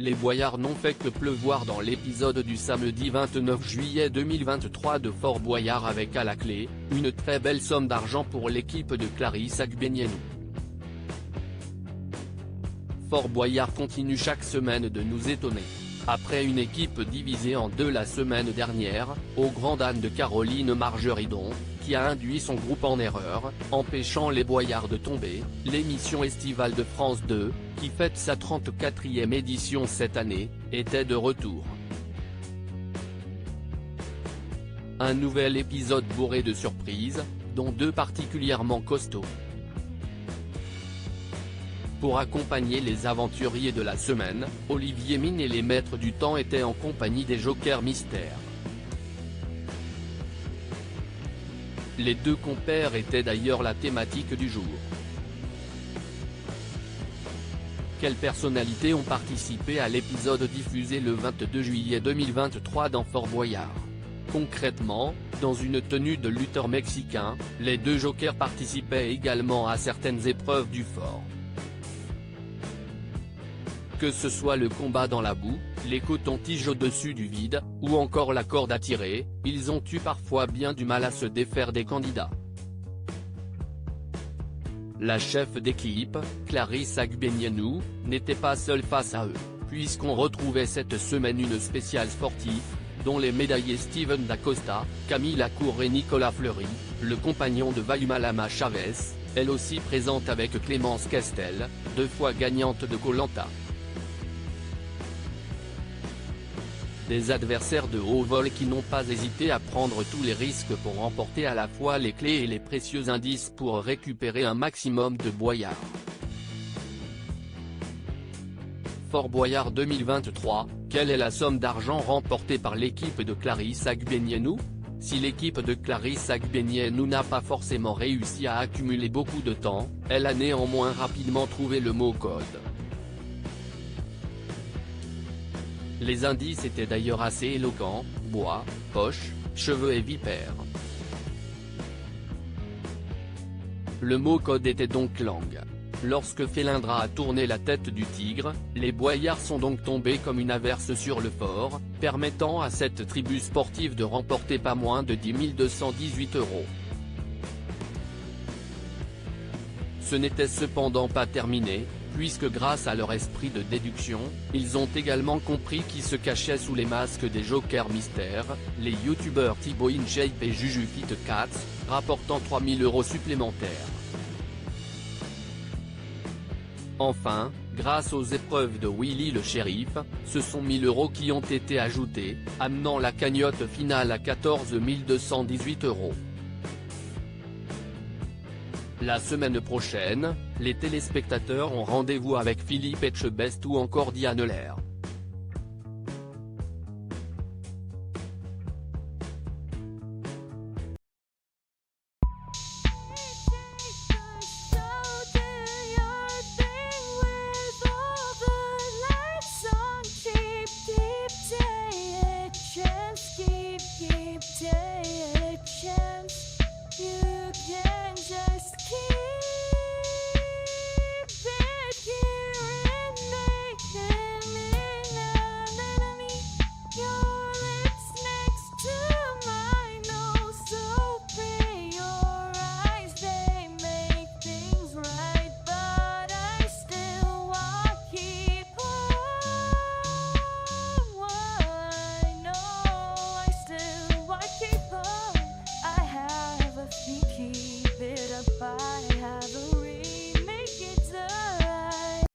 Les Boyards n'ont fait que pleuvoir dans l'épisode du samedi 29 juillet 2023 de Fort Boyard avec à la clé, une très belle somme d'argent pour l'équipe de Clarisse Agbenienou. Fort Boyard continue chaque semaine de nous étonner. Après une équipe divisée en deux la semaine dernière, au grand dam de Caroline Margeridon, qui a induit son groupe en erreur, empêchant les Boyards de tomber, l'émission estivale de France 2, qui fête sa 34e édition cette année, était de retour. Un nouvel épisode bourré de surprises, dont deux particulièrement costauds. Pour accompagner les aventuriers de la semaine, Olivier Mine et les maîtres du temps étaient en compagnie des jokers mystères. Les deux compères étaient d'ailleurs la thématique du jour. Quelles personnalités ont participé à l'épisode diffusé le 22 juillet 2023 dans Fort Boyard? Concrètement, dans une tenue de lutteur mexicain, les deux jokers participaient également à certaines épreuves du fort. Que ce soit le combat dans la boue, les cotons-tiges au-dessus du vide, ou encore la corde à tirer, ils ont eu parfois bien du mal à se défaire des candidats. La chef d'équipe, Clarisse Agbenienou, n'était pas seule face à eux, puisqu'on retrouvait cette semaine une spéciale sportive, dont les médaillés Steven Dacosta, Camille Lacour et Nicolas Fleury, le compagnon de Vayumalama Chavez, elle aussi présente avec Clémence Castel, 2 fois gagnante de Koh-Lanta. Des adversaires de haut vol qui n'ont pas hésité à prendre tous les risques pour remporter à la fois les clés et les précieux indices pour récupérer un maximum de Boyards. Fort Boyard 2023, quelle est la somme d'argent remportée par l'équipe de Clarisse Agbenienou? Si l'équipe de Clarisse Agbenienou n'a pas forcément réussi à accumuler beaucoup de temps, elle a néanmoins rapidement trouvé le mot code. Les indices étaient d'ailleurs assez éloquents: bois, poche, cheveux et vipère. Le mot code était donc langue. Lorsque Félindra a tourné la tête du tigre, les Boyards sont donc tombés comme une averse sur le fort, permettant à cette tribu sportive de remporter pas moins de 10 218 €. Ce n'était cependant pas terminé, puisque grâce à leur esprit de déduction, ils ont également compris qui se cachait sous les masques des jokers mystères, les youtubeurs Thibaut InShape et Juju Fit Cats, rapportant 3 000 € supplémentaires. Enfin, grâce aux épreuves de Willy le shérif, ce sont 1 000 € qui ont été ajoutés, amenant la cagnotte finale à 14 218 €. La semaine prochaine, les téléspectateurs ont rendez-vous avec Philippe Etchebest ou encore Diane Lair.